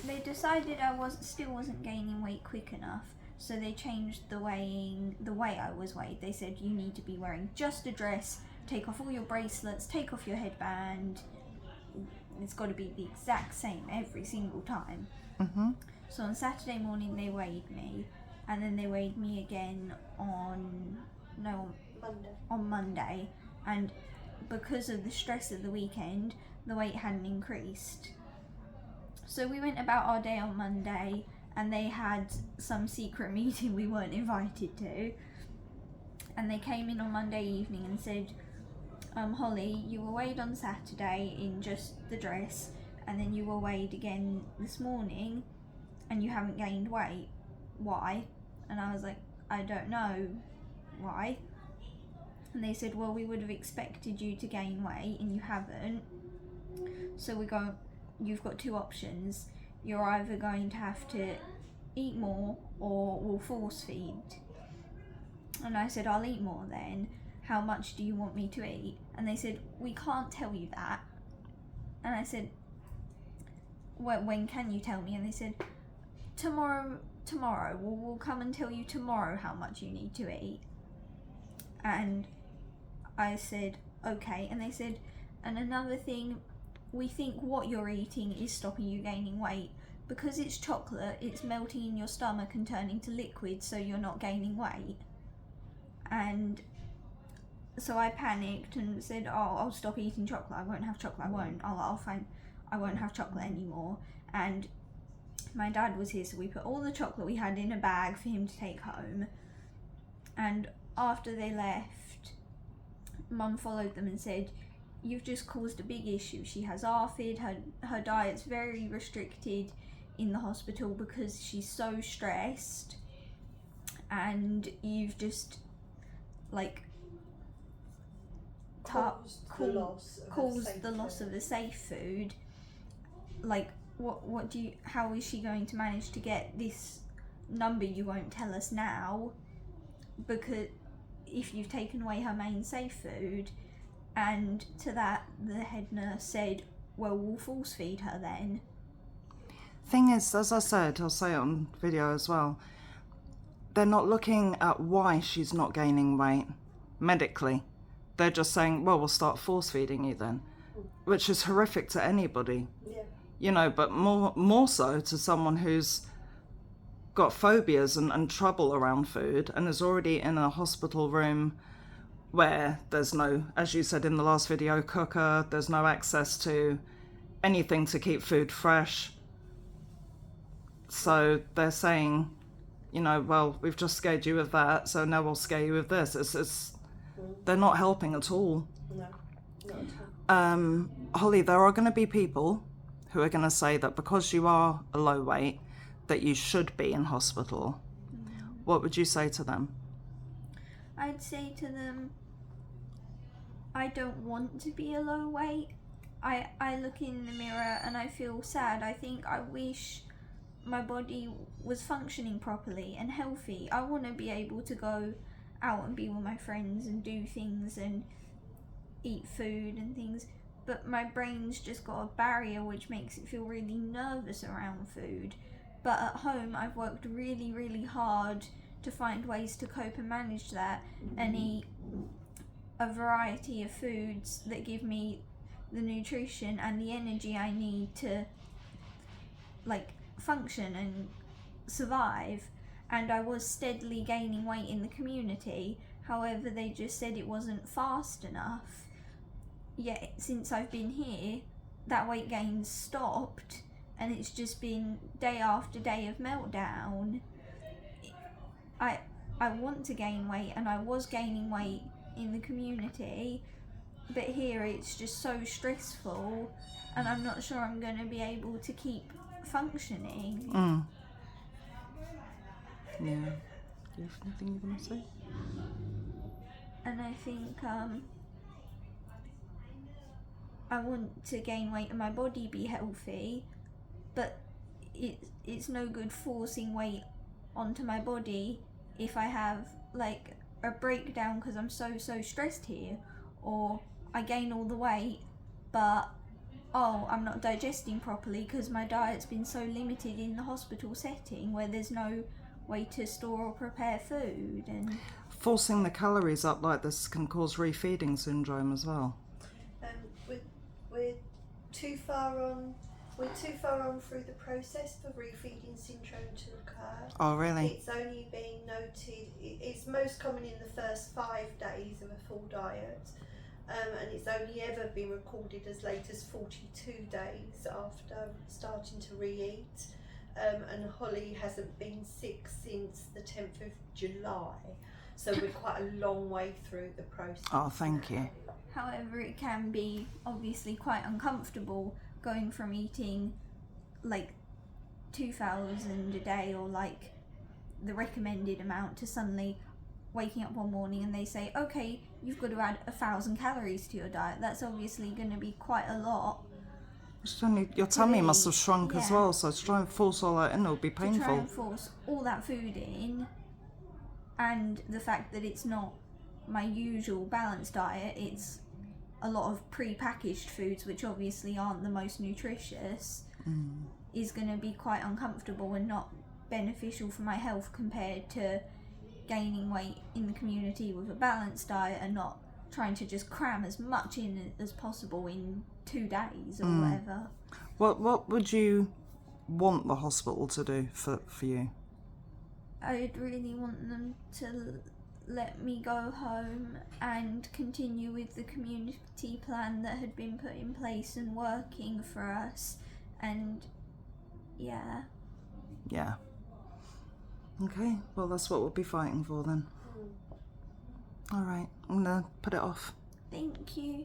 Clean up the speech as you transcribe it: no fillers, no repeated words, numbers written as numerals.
They decided I still wasn't gaining weight quick enough, so they changed the way I was weighed. They said you need to be wearing just a dress, take off all your bracelets, take off your headband. It's got to be the exact same every single time. Mm-hmm. So on Saturday morning they weighed me, and then they weighed me again on Monday, and because of the stress of the weekend, the weight hadn't increased. So we went about our day on Monday, and they had some secret meeting we weren't invited to, and they came in on Monday evening and said, Holly, you were weighed on Saturday in just the dress, and then you were weighed again this morning and you haven't gained weight. Why? And I was like, I don't know why. And they said, well, we would have expected you to gain weight and you haven't. So you've got two options. You're either going to have to eat more or we'll force feed. And I said, I'll eat more then. How much do you want me to eat? And they said, we can't tell you that. And I said, when can you tell me? And they said, tomorrow, we'll come and tell you tomorrow how much you need to eat. And I said, okay. And they said, and another thing, we think what you're eating is stopping you gaining weight. Because it's chocolate, it's melting in your stomach and turning to liquid, so you're not gaining weight. And so I panicked and said, I'll stop eating chocolate. I won't have chocolate. I won't have chocolate anymore. And my dad was here, so we put all the chocolate we had in a bag for him to take home. And after they left, Mum followed them and said, you've just caused a big issue. She has ARFID, her diet's very restricted in the hospital because she's so stressed, and you've just caused the loss of the safe food. How is she going to manage to get this number you won't tell us now, because if you've taken away her main safe food? And to that the head nurse said, well, we'll force feed her then. Thing is, as I said, I'll say it on video as well, they're not looking at why she's not gaining weight medically. They're just saying, well, we'll start force feeding you then, which is horrific to anybody. Yeah. But more so to someone who's got phobias and trouble around food and is already in a hospital room where there's no, as you said in the last video, cooker, there's no access to anything to keep food fresh. So they're saying, well, we've just scared you with that, so now we'll scare you with this. They're not helping at all. No, not at all. Holly, there are going to be people who are going to say that because you are a low weight, that you should be in hospital. What would you say to them? I'd say to them, I don't want to be a low weight. I look in the mirror and I feel sad. I wish my body was functioning properly and healthy. I want to be able to go out and be with my friends and do things and eat food and things, but my brain's just got a barrier which makes it feel really nervous around food. But at home I've worked really, really hard to find ways to cope and manage that and eat a variety of foods that give me the nutrition and the energy I need to function and survive. And I was steadily gaining weight in the community. However, they just said it wasn't fast enough. Yet since I've been here, that weight gain's stopped, and it's just been day after day of meltdown. I want to gain weight, and I was gaining weight in the community, but here it's just so stressful, and I'm not sure I'm going to be able to keep functioning. Yeah. Do you have anything you want to say? And I think I want to gain weight and my body be healthy, but it's no good forcing weight onto my body if I have a breakdown because I'm so stressed here, or I gain all the weight but oh, I'm not digesting properly because my diet's been so limited in the hospital setting where there's no way to store or prepare food. And Forcing the calories up like this can cause refeeding syndrome as well. We're too far on. We're too far on through the process for refeeding syndrome to occur. Oh, really? It's only been noted. It's most common in the first 5 days of a full diet, and it's only ever been recorded as late as 42 days after starting to re-eat. And Holly hasn't been sick since the 10th of July, so we're quite a long way through the process. Oh, thank you. however, it can be obviously quite uncomfortable going from eating like 2,000 a day or like the recommended amount to suddenly waking up one morning and they say, okay, you've got to add 1,000 calories to your diet. That's obviously going to be quite a lot. Your tummy must have Really? shrunk as Yeah. well, so to try and force all that in will be To try painful. and force all that food in, and the fact that it's not my usual balanced diet, it's a lot of pre-packaged foods which obviously aren't the most nutritious, is going to be quite uncomfortable and not beneficial for my health compared to gaining weight in the community with a balanced diet and not trying to just cram as much in as possible in 2 days or whatever. What would you want the hospital to do for you? I'd really want them to let me go home and continue with the community plan that had been put in place and working for us, and yeah. Yeah. Okay, well that's what we'll be fighting for then. Alright, I'm gonna put it off. Thank you.